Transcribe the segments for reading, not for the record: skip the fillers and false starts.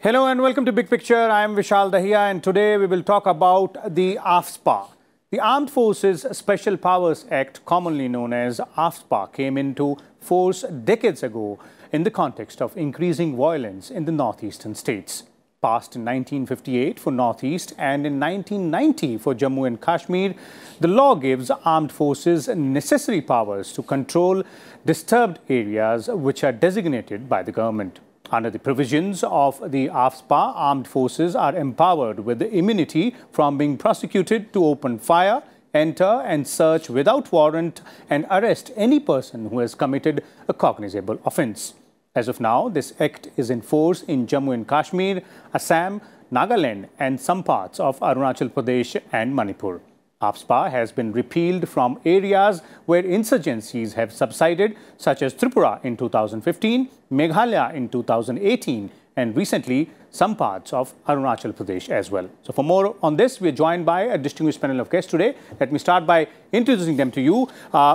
Hello and welcome to Big Picture. I am Vishal Dahiya and today we will talk about the AFSPA. The Armed Forces Special Powers Act, commonly known as AFSPA, came into force decades ago in the context of increasing violence in the northeastern states. Passed in 1958 for Northeast and in 1990 for Jammu and Kashmir, the law gives armed forces necessary powers to control disturbed areas which are designated by the government. Under the provisions of the AFSPA, armed forces are empowered with immunity from being prosecuted to open fire, enter and search without warrant and arrest any person who has committed a cognizable offence. As of now, this act is in force in Jammu and Kashmir, Assam, Nagaland and some parts of Arunachal Pradesh and Manipur. AFSPA has been repealed from areas where insurgencies have subsided, such as Tripura in 2015, Meghalaya in 2018, and recently some parts of Arunachal Pradesh as well. So for more on this, we are joined by a distinguished panel of guests today. Let me start by introducing them to you,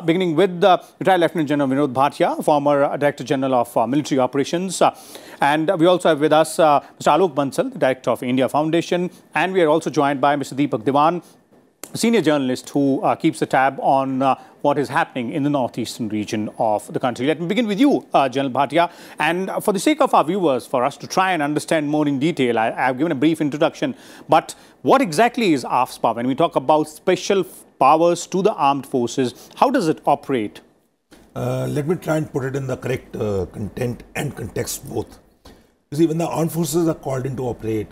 beginning with retired Lieutenant General Vinod Bhatia, former Director General of Military Operations. And we also have with us Mr. Alok Bansal, the Director of India Foundation. And we are also joined by Mr. Deepak Diwan, senior journalist who keeps a tab on what is happening in the northeastern region of the country. Let me begin with you, General Bhatia. And for the sake of our viewers, for us to try and understand more in detail, I have given a brief introduction. But what exactly is AFSPA? When we talk about special powers to the armed forces, how does it operate? Let me try and put it in the correct content and context both. You see, when the armed forces are called in to operate,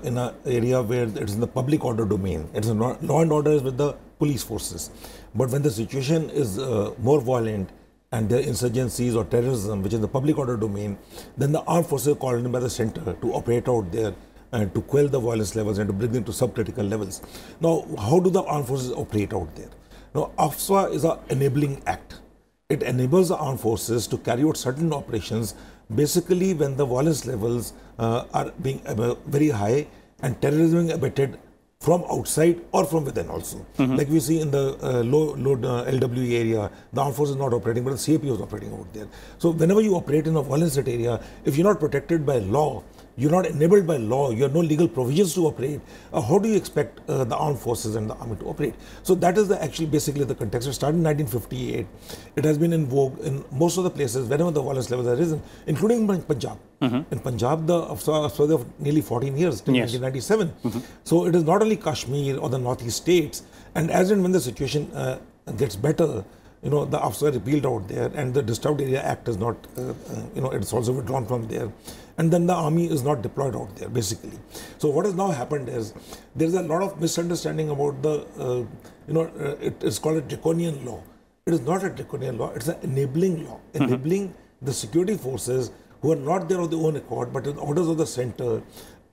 in an area where it's in the public order domain. It's a law and order is with the police forces. But when the situation is more violent and there are insurgencies or terrorism, which is the public order domain, then the armed forces are called in by the center to operate out there and to quell the violence levels and to bring them to subcritical levels. Now, how do the armed forces operate out there? Now, AFSPA is an enabling act. It enables the armed forces to carry out certain operations basically when the violence levels are being very high and terrorism being abetted from outside or from within also. Like we see in the low LWE area, the armed force is not operating, but the CAP is operating out there. So whenever you operate in a violence area, if you're not protected by law, you're not enabled by law, you have no legal provisions to operate, how do you expect the armed forces and the army to operate? So that is actually basically the context. It started in 1958. It has been in vogue in most of the places wherever the violence levels have risen, including in Punjab. In Punjab, the AFSPA of nearly 14 years, till 1997. So it is not only Kashmir or the northeast states. And as and when the situation gets better, the AFSPA repealed out there and the Disturbed Area Act is not, it's also withdrawn from there. And then the army is not deployed out there, basically. So what has now happened is, there is a lot of misunderstanding about the, it is called a draconian law. It is not a draconian law, it's an enabling law. Enabling the security forces who are not there of their own accord, but in orders of the center,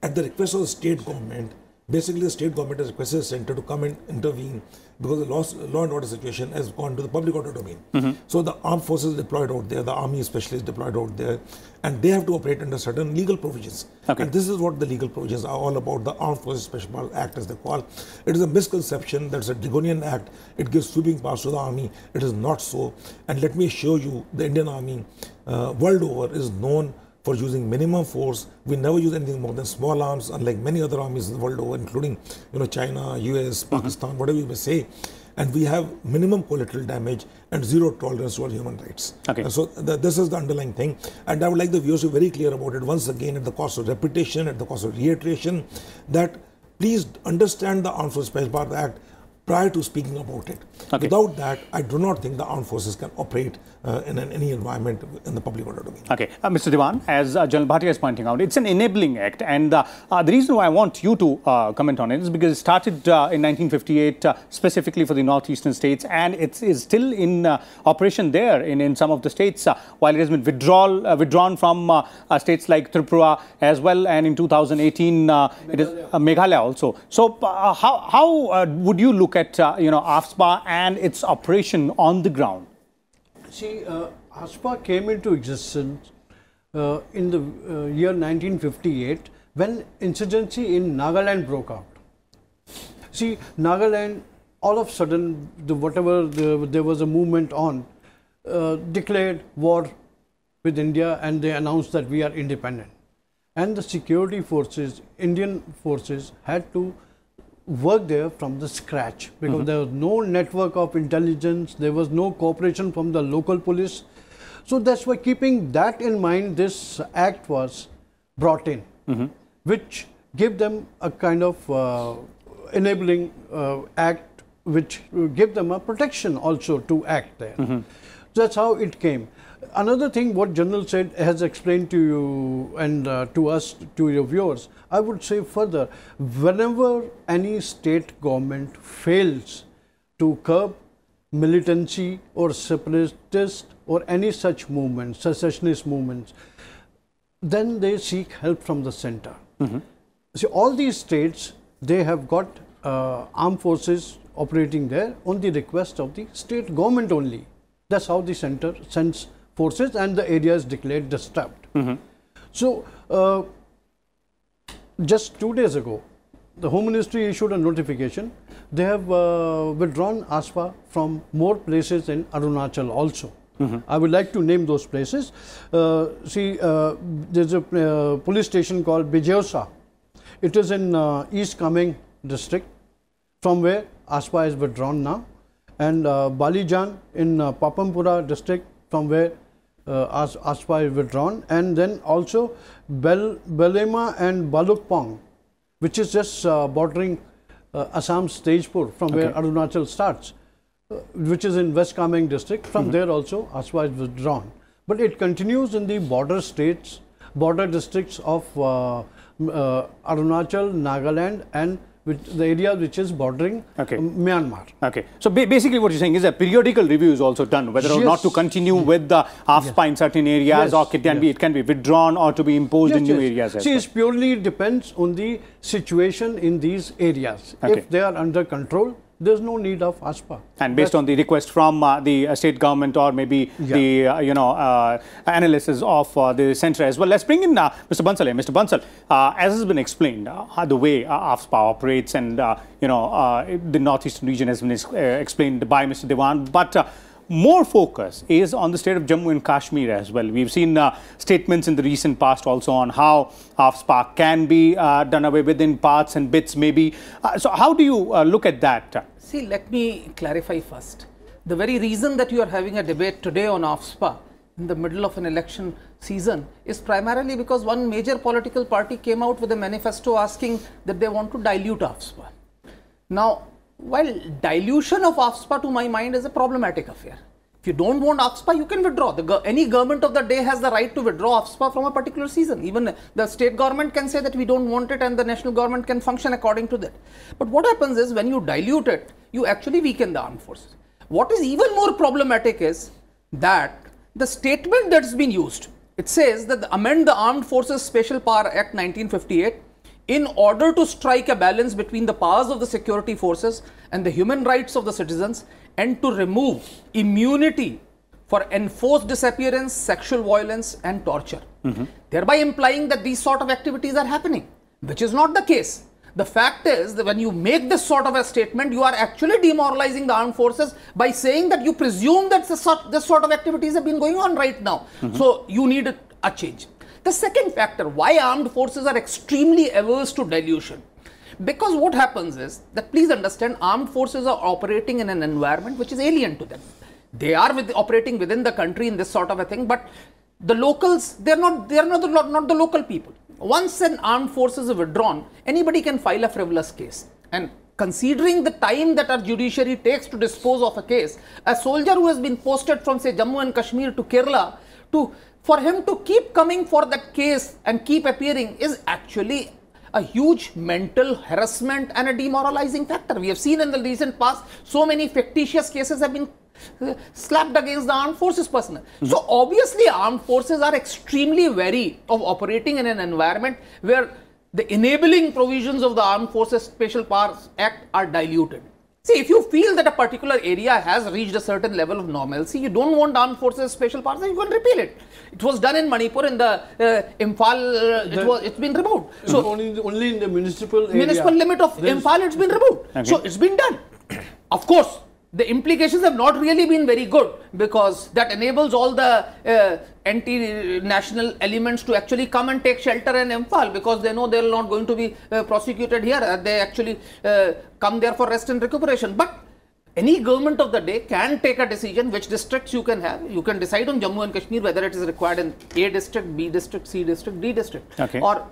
at the request of the state government. Basically, the state government has requested the center to come and intervene because the law and order situation has gone to the public order domain. So the armed forces deployed out there, the army especially is deployed out there, and they have to operate under certain legal provisions. And this is what the legal provisions are all about, the Armed Forces Special Powers Act as they call. It is a misconception that it's a draconian act, it gives sweeping powers to the army. It is not so. And let me assure you, the Indian Army world over is known for using minimum force. We never use anything more than small arms, unlike many other armies in the world over, including China, US, Pakistan, whatever you may say. And we have minimum collateral damage and zero tolerance to all human rights. So this is the underlying thing. And I would like the viewers to be very clear about it once again, at the cost of repetition, at the cost of reiteration, that please understand the Armed Forces Special Powers Act prior to speaking about it. Without that, I do not think the armed forces can operate in any environment in the public order domain. Mr. Diwan, as General Bhatia is pointing out, it's an enabling act. And the reason why I want you to comment on it is because it started in 1958 specifically for the northeastern states, and it is still in operation there in some of the states, while it has been withdrawn from states like Tripura as well, and in 2018 it is Meghalaya also. So how would you look at AFSPA and its operation on the ground? See, AFSPA came into existence in the year 1958 when insurgency in Nagaland broke out. See, Nagaland, all of a sudden, there was a movement on, declared war with India, and they announced that we are independent. and the security forces, Indian forces, had to work there from the scratch, because there was no network of intelligence, there was no cooperation from the local police. So that's why, keeping that in mind, this act was brought in, which gave them a kind of enabling act, which gave them a protection also to act there. That's how it came. Another thing what General said has explained to you and to us, to your viewers, I would say further, whenever any state government fails to curb militancy or separatist or any such movements, secessionist movements, then they seek help from the center. So all these states, they have got armed forces operating there on the request of the state government only. That's how the center sends forces and the area is declared disturbed. So just 2 days ago, the Home Ministry issued a notification. They have withdrawn AFSPA from more places in Arunachal also. I would like to name those places. There's a police station called Bijosa. It is in East Kameng district, from where AFSPA is withdrawn now. And Balijan in Papampura district, from where AFSPA is withdrawn. And then also Belema and Balukpong, which is just bordering Assam Stagepur, from where Arunachal starts, which is in West Kameng district. From there also AFSPA is withdrawn. But it continues in the border states, border districts of Arunachal, Nagaland, and the area which is bordering Myanmar. So basically what you're saying is a periodical review is also done, whether or not to continue with the AFSPA in certain areas, or it can be withdrawn or to be imposed in new areas. See, it purely depends on the situation in these areas. If they are under control, there's no need of AFSPA. And based on the request from the state government, or maybe the analysis of the centre as well. Let's bring in Mr. Bansal. Mr. Bansal, as has been explained, the way AFSPA operates, and the northeastern region has been explained by Mr. Dewan, but more focus is on the state of Jammu and Kashmir as well. We've seen statements in the recent past also on how AFSPA can be done away with in parts and bits maybe. So how do you look at that? See, let me clarify first. The very reason that you are having a debate today on AFSPA in the middle of an election season is primarily because one major political party came out with a manifesto asking that they want to dilute AFSPA. Now, while dilution of AFSPA, to my mind, is a problematic affair. If you don't want AFSPA, you can withdraw. Any government of the day has the right to withdraw AFSPA from a particular season. Even the state government can say that we don't want it, and the national government can function according to that. But what happens is, when you dilute it, you actually weaken the armed forces. What is even more problematic is that the statement that's been used, it says that amend the Armed Forces Special Power Act 1958 in order to strike a balance between the powers of the security forces and the human rights of the citizens, and to remove immunity for enforced disappearance, sexual violence and torture, thereby implying that these sort of activities are happening, which is not the case. The fact is that when you make this sort of a statement, you are actually demoralizing the armed forces by saying that you presume that this sort of activities have been going on right now. So you need a change. The second factor, why armed forces are extremely averse to dilution. Because what happens is that, please understand, armed forces are operating in an environment which is alien to them. They are operating within the country in this sort of a thing, but the locals, they're not the local people. Once an armed forces is withdrawn, anybody can file a frivolous case. And considering the time that our judiciary takes to dispose of a case, a soldier who has been posted from, say, Jammu and Kashmir to Kerala, for him to keep coming for that case and keep appearing is actually a huge mental harassment and a demoralizing factor. We have seen in the recent past, so many fictitious cases have been slapped against the armed forces personnel. So obviously armed forces are extremely wary of operating in an environment where the enabling provisions of the Armed Forces Special Powers Act are diluted. See, if you feel that a particular area has reached a certain level of normalcy, you don't want Armed Forces Special Powers, you can repeal it. It was done in Manipur, in the Imphal, it's been removed. So only in the municipal area. Municipal limit of Imphal, it's been removed. So it's been done. Of course, the implications have not really been very good, because that enables all the anti-national elements to actually come and take shelter in Imphal, because they know they are not going to be prosecuted here. They actually come there for rest and recuperation. But any government of the day can take a decision which districts you can have. You can decide on Jammu and Kashmir whether it is required in A district, B district, C district, D district, or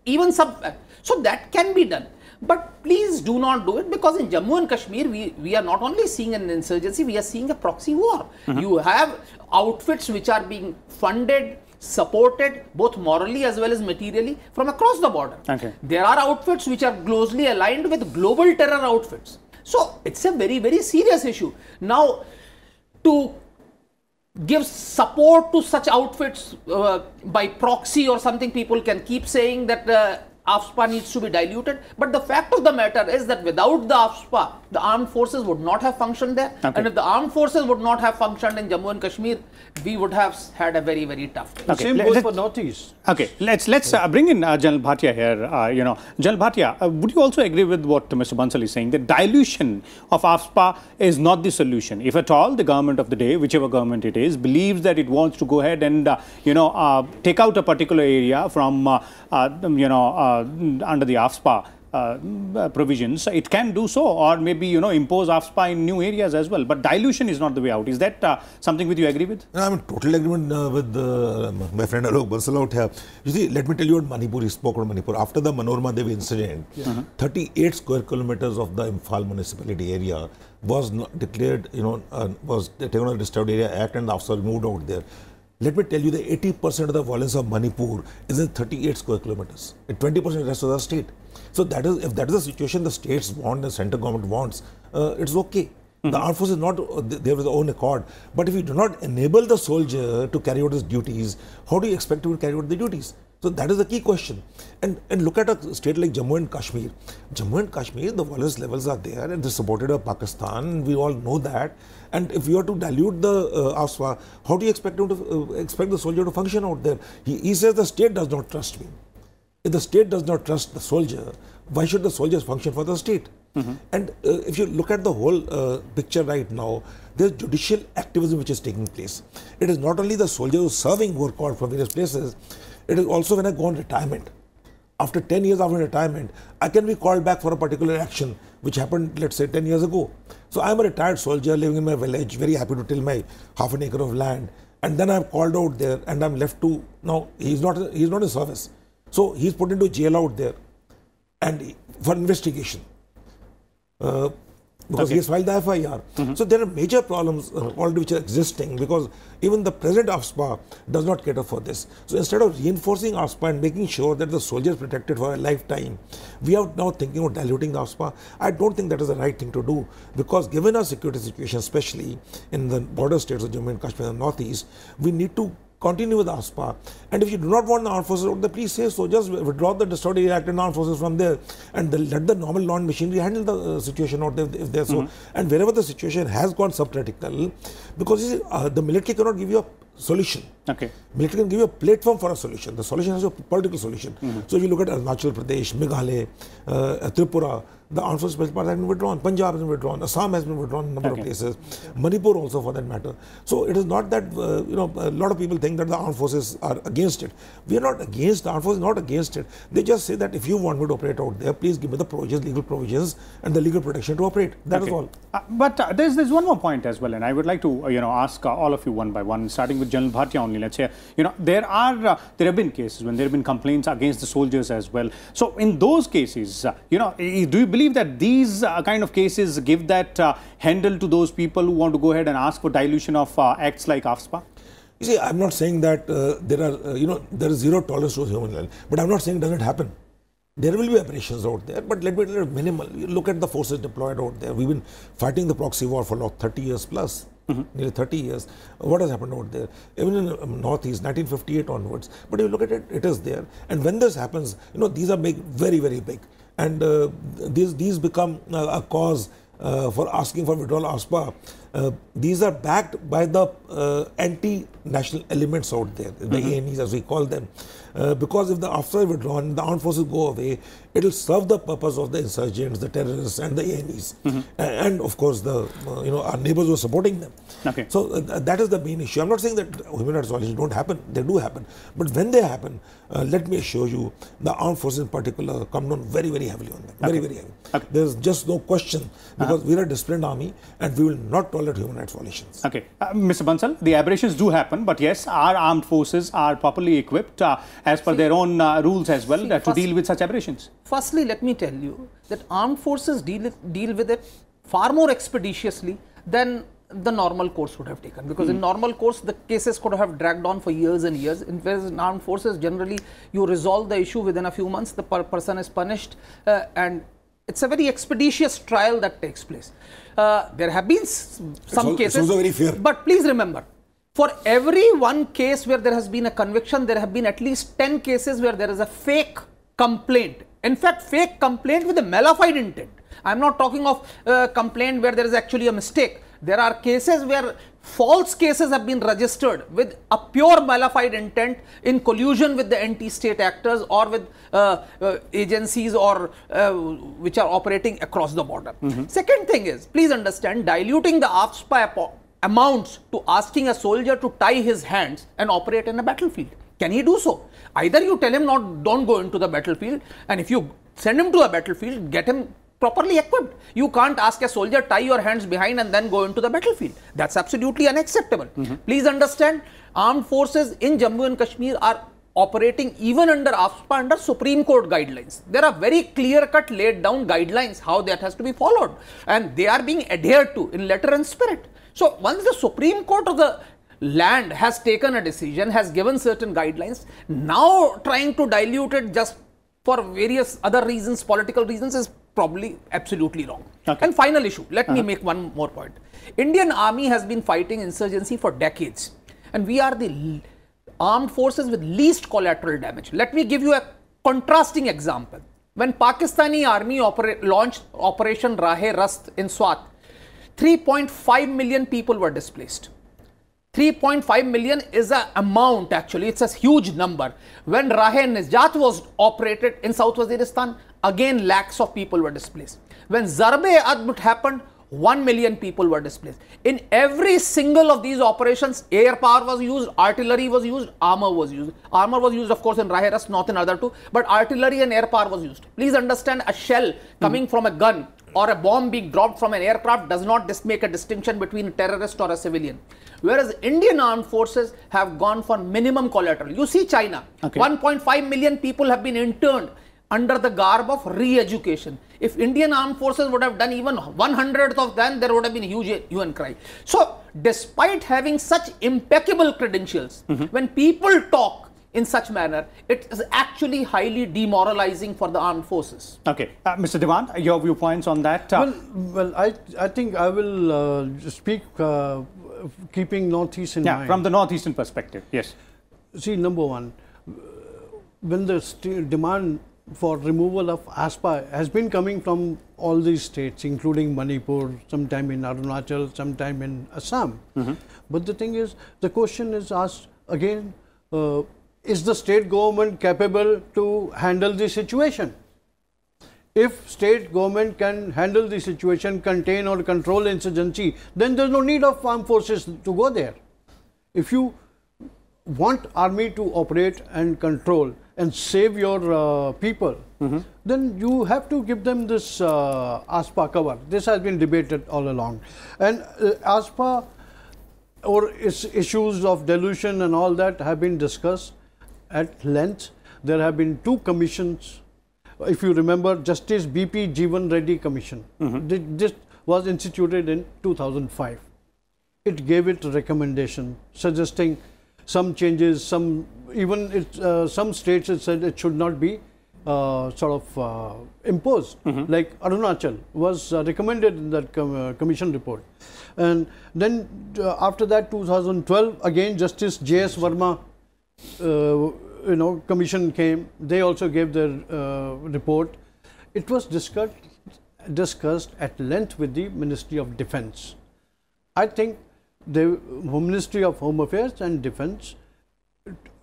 even sub. So that can be done. But please do not do it, because in Jammu and Kashmir, we are not only seeing an insurgency, we are seeing a proxy war. You have outfits which are being funded, supported, both morally as well as materially, from across the border. There are outfits which are closely aligned with global terror outfits. So it's a very, very serious issue. Now, to give support to such outfits by proxy or something, people can keep saying that AFSPA needs to be diluted, but the fact of the matter is that without the AFSPA, the armed forces would not have functioned there. And if the armed forces would not have functioned in Jammu and Kashmir, we would have had a very, very tough time. Same goes for Northeast. Okay, let's bring in General Bhatia here. General Bhatia, would you also agree with what Mr. Bansal is saying? The dilution of AFSPA is not the solution. If at all the government of the day, whichever government it is, believes that it wants to go ahead and take out a particular area from under the AFSPA provisions, it can do so, or maybe impose AFSPA in new areas as well. But dilution is not the way out. Is that something which you agree with? No, I'm in total agreement with my friend Alok Bansal out here. You see, let me tell you what Manipur, he spoke about Manipur. After the Manorama Devi incident, 38 square kilometers of the Imphal municipality area was declared, was taken on the Disturbed Area Act, and the AFSPA moved out there. Let me tell you, the 80% of the violence of Manipur is in 38 square kilometers. 20% of the rest of the state. So that is, if that is the situation the states want, the central government wants, it's okay. The armed forces is not there with their own accord. But if you do not enable the soldier to carry out his duties, how do you expect him to carry out the duties? So that is the key question. And look at a state like Jammu and Kashmir. Jammu and Kashmir, the violence levels are there and they're supported by Pakistan. We all know that. And if you are to dilute the AFSPA, how do you expect him to expect the soldier to function out there? He says the state does not trust me. If the state does not trust the soldier, why should the soldiers function for the state? And if you look at the whole picture right now, there's judicial activism which is taking place. It is not only the soldiers who are serving who are called from various places, it is also when I go on retirement. After 10 years after retirement, I can be called back for a particular action which happened, let's say, 10 years ago. So I'm a retired soldier living in my village, very happy to till my half an acre of land. And then I'm called out there and I'm left to, now he's not in service. So he's put into jail out there and for investigation. Because he has filed the FIR. So there are major problems already which are existing, because even the present AFSPA does not cater for this. So instead of reinforcing AFSPA and making sure that the soldier is protected for a lifetime, we are now thinking of diluting the AFSPA. I don't think that is the right thing to do, because given our security situation, especially in the border states of Jammu and Kashmir and Northeast, we need to continue with AFSPA. And if you do not want the armed forces out there, please say so. Just withdraw the Disturbed Area Act and armed forces from there, and let the normal law and machinery handle the situation out there if they're so. And wherever the situation has gone subcritical, because you see, the military cannot give you a solution. Military can give you a platform for a solution. The solution has a political solution. So if you look at Arunachal Pradesh, Meghalaya, Tripura, the armed forces have been withdrawn. Punjab has been withdrawn. Assam has been withdrawn in a number of places. Manipur also, for that matter. So it is not that, a lot of people think that the armed forces are against it. We are not against the armed forces, not against it. They just say that if you want me to operate out there, please give me the provisions, legal provisions and the legal protection to operate. That is all. But there's one more point as well, and I would like to ask all of you one by one, starting with General Bhatia only. Let's say, there have been cases when there have been complaints against the soldiers as well. So in those cases, do you believe that these kind of cases give that handle to those people who want to go ahead and ask for dilution of acts like AFSPA? You see, I'm not saying that there is zero tolerance to human life, but I'm not saying it doesn't happen. There will be aberrations out there, but let me tell you, minimal. You look at the forces deployed out there. We've been fighting the proxy war for 30 years plus. Nearly 30 years. What has happened out there? Even in Northeast, 1958 onwards. But if you look at it, it is there. And when this happens, these are big, very, very big. And these become a cause for asking for withdrawal of AFSPA. These are backed by the anti-national elements out there, the ANEs as we call them. Because if the AFSPA is withdrawn, the armed forces go away, it will serve the purpose of the insurgents, the terrorists, and the ANEs, and of course the our neighbors who are supporting them. Okay. So that is the main issue. I'm not saying that human rights violations don't happen; they do happen. But when they happen, let me assure you, the armed forces in particular come down very, very heavily on them. Very, very heavily. Okay. There's just no question, because we are a disciplined army and we will not tolerate human rights violations. Okay, Mr. Bansal, the aberrations do happen, but yes, our armed forces are properly equipped as per their own rules as well to deal with such aberrations. Firstly, let me tell you that armed forces deal with it far more expeditiously than the normal course would have taken, because in normal course the cases could have dragged on for years and years. In armed forces, generally you resolve the issue within a few months, the person is punished, and it's a very expeditious trial that takes place. There have been some cases, it's also very fair. But please remember, for every one case where there has been a conviction, there have been at least 10 cases where there is a fake complaint. In fact, fake complaint with a malified intent. I am not talking of complaint where there is actually a mistake. There are cases where false cases have been registered with a pure malified intent in collusion with the anti-state actors or with agencies or which are operating across the border. Second thing is, please understand, diluting the AFSPA amounts to asking a soldier to tie his hands and operate in a battlefield. Can he do so? Either you tell him don't go into the battlefield, and if you send him to a battlefield, get him properly equipped. You can't ask a soldier, tie your hands behind and then go into the battlefield. That's absolutely unacceptable. Please understand, armed forces in Jammu and Kashmir are operating even under AFSPA, under Supreme Court guidelines. There are very clear-cut laid down guidelines how that has to be followed, and they are being adhered to in letter and spirit. So once the Supreme Court of the land has taken a decision, has given certain guidelines, now trying to dilute it just for various other reasons, political reasons, is probably absolutely wrong. Okay. And final issue, let me make one more point. Indian army has been fighting insurgency for decades, and we are the armed forces with least collateral damage. Let me give you a contrasting example. When Pakistani army launched Operation Rahe-Rast in Swat, 3.5 million people were displaced. 3.5 million is an amount, actually, it's a huge number. When Rahe-Najat was operated in South Waziristan, again lakhs of people were displaced. When Zarb-e-Adb happened, 1 million people were displaced. In every single of these operations, air power was used, artillery was used, armor was used. Armor was used, of course, in Rahe-Rast, not in other two, but artillery and air power was used. Please understand, a shell coming from a gun or a bomb being dropped from an aircraft does not make a distinction between a terrorist or a civilian. Whereas Indian armed forces have gone for minimum collateral. You see China, 1.5 million people have been interned under the garb of re-education. If Indian armed forces would have done even 1/100th of them, there would have been a huge hue and cry. So, despite having such impeccable credentials, when people talk in such manner, it is actually highly demoralizing for the armed forces. Okay, Mr. Dewan, your viewpoints on that? Well, I think I will speak keeping Northeast in mind. From the Northeastern perspective, yes. See, number one, when the demand for removal of AFSPA has been coming from all these states, including Manipur, sometime in Arunachal, sometime in Assam. But the thing is, the question is asked again, is the state government capable to handle the situation? If state government can handle the situation, contain or control insurgency, then there is no need of armed forces to go there. If you want army to operate and control and save your people, then you have to give them this AFSPA cover. This has been debated all along. And AFSPA or its issues of dilution and all that have been discussed at length. There have been 2 commissions. If you remember, Justice B.P. Jeevan Reddy Commission. This was instituted in 2005. It gave it a recommendation suggesting some changes, some states it said it should not be imposed. Like Arunachal was recommended in that commission report. And then after that, 2012, again Justice J.S. Verma commission came. They also gave their report. It was discussed at length with the Ministry of Defence. I think the Ministry of Home Affairs and Defence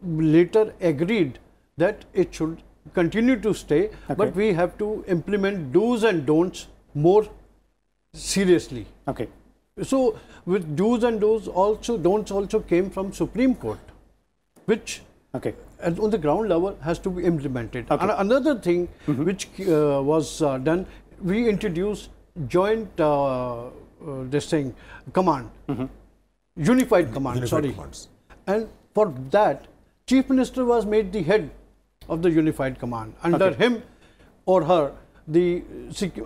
later agreed that it should continue to stay, but we have to implement do's and don'ts more seriously. Okay. So with do's and don'ts also came from Supreme Court, which on the ground level has to be implemented. And another thing which was done, we introduced joint command, unified command, commands. And for that, Chief Minister was made the head of the unified command. Under him or her, the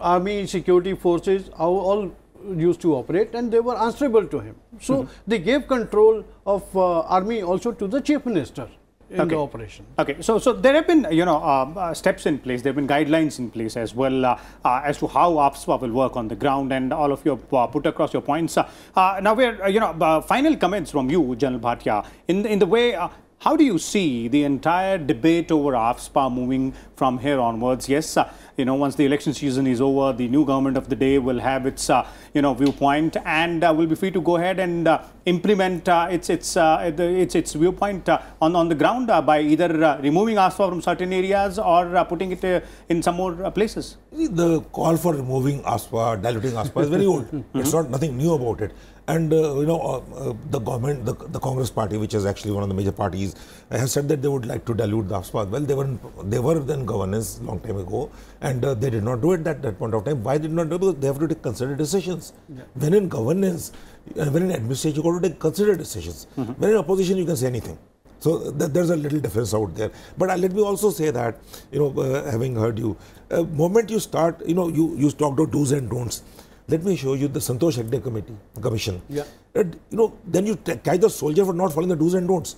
army security forces all used to operate, and they were answerable to him. So they gave control of army also to the Chief Minister in the operation. Okay, so there have been steps in place, there have been guidelines in place as well as to how AFSPA will work on the ground, and all of you put across your points. Now we're final comments from you, General Bhatia, in the way. How do you see the entire debate over AFSPA moving from here onwards? Yes, once the election season is over, the new government of the day will have its, viewpoint, and will be free to go ahead and implement its viewpoint on the ground by either removing AFSPA from certain areas or putting it in some more places. The call for removing AFSPA, diluting AFSPA is very old. It's not nothing new about it. And the government, the Congress party, which is actually one of the major parties, has said that they would like to dilute the AFSPA. Well, they were then governance long time ago, and they did not do it at that point of time. Why did not do it? Because they have to take considered decisions. Yeah. When in governance, when in administration, you got to take considered decisions. When in opposition, you can say anything. So there's a little difference out there. But let me also say that, having heard you, moment you start, you talked about do's and don'ts. Let me show you the Santosh Hegde commission. Yeah. Then you catch the soldier for not following the do's and don'ts.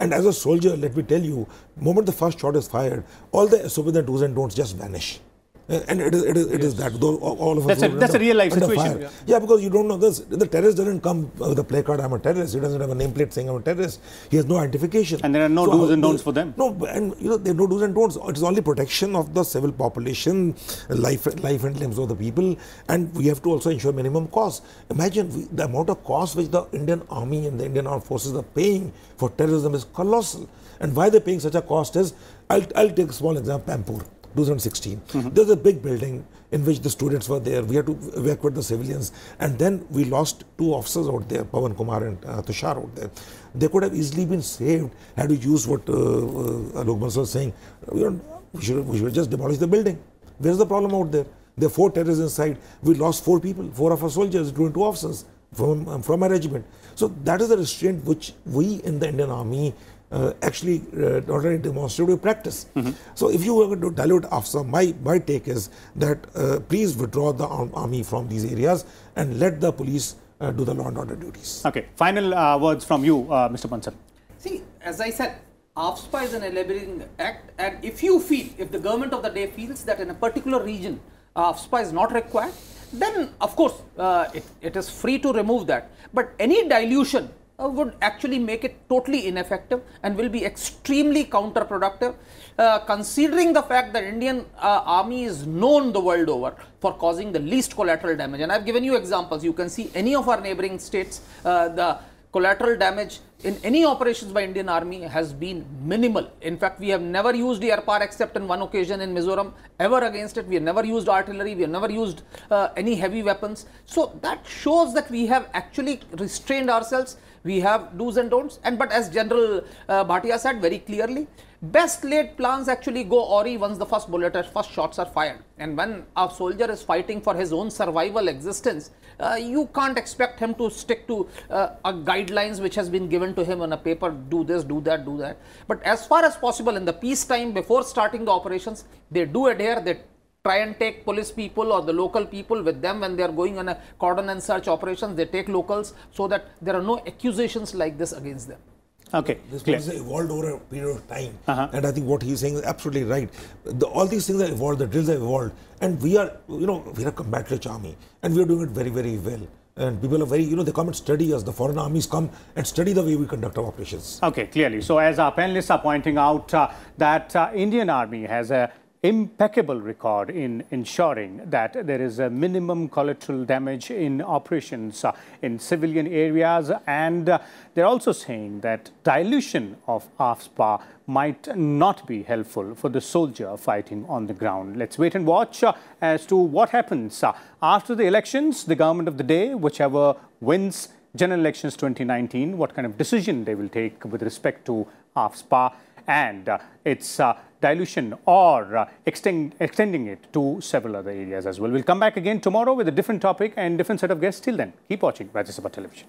And as a soldier, let me tell you, moment the first shot is fired, all the SOPs and do's and don'ts just vanish. And it is that. All of us that's a real life situation. Yeah, because you don't know this. The terrorist doesn't come with a placard, I'm a terrorist. He doesn't have a nameplate saying I'm a terrorist. He has no identification. And there are no do's and don'ts for them. No, and there are no do's and don'ts. It's only protection of the civil population, life and limbs of the people. And we have to also ensure minimum cost. Imagine the amount of cost which the Indian Army and the Indian Armed Forces are paying for terrorism is colossal. And why they're paying such a cost is, I'll take a small example, Pampur. 2016. There's a big building in which the students were there. We had to evacuate the civilians, and then we lost 2 officers out there, Pawan Kumar and Tushar out there. They could have easily been saved had we used what Alok Bansal was saying. We should just demolish the building. Where's the problem out there? There are 4 terrorists inside. We lost 4 people, 4 of our soldiers, including 2 officers from a regiment. So that is the restraint which we in the Indian Army actually not only demonstrate, we practice. So if you were to dilute AFSA, my take is that please withdraw the army from these areas and let the police do the law and order duties. Okay, final words from you, Mr. Bansal. See, as I said, AFSPA is an enabling act, and if the government of the day feels that in a particular region AFSPA is not required, then of course it is free to remove that. But any dilution would actually make it totally ineffective and will be extremely counterproductive, considering the fact that Indian Army is known the world over for causing the least collateral damage. And I've given you examples. You can see any of our neighboring states, the collateral damage in any operations by Indian Army has been minimal. In fact, we have never used air power except in one occasion in Mizoram, ever against it. We have never used artillery, we have never used any heavy weapons. So that shows that we have actually restrained ourselves. We have do's and don'ts, but as General Bhatia said very clearly, best laid plans actually go awry once the first shots are fired. And when a soldier is fighting for his own survival existence, you can't expect him to stick to a guidelines which has been given to him on a paper, do this, do that, do that. But as far as possible in the peacetime, before starting the operations, they do adhere, they try and take police people or the local people with them when they are going on a cordon and search operations. They take locals so that there are no accusations like this against them. Okay. This has evolved over a period of time. And I think what he's saying is absolutely right. All these things have evolved, the drills have evolved. And we are, we're a combat-rich army. And we are doing it very, very well. And people are very, they come and study us. The foreign armies come and study the way we conduct our operations. Okay, clearly. So as our panelists are pointing out, that Indian Army has a impeccable record in ensuring that there is a minimum collateral damage in operations in civilian areas, and they're also saying that dilution of AFSPA might not be helpful for the soldier fighting on the ground. Let's wait and watch as to what happens after the elections, the government of the day, whichever wins general elections 2019, what kind of decision they will take with respect to AFSPA and its dilution or extending it to several other areas as well. We'll come back again tomorrow with a different topic and different set of guests. Till then, keep watching Rajya Sabha Television.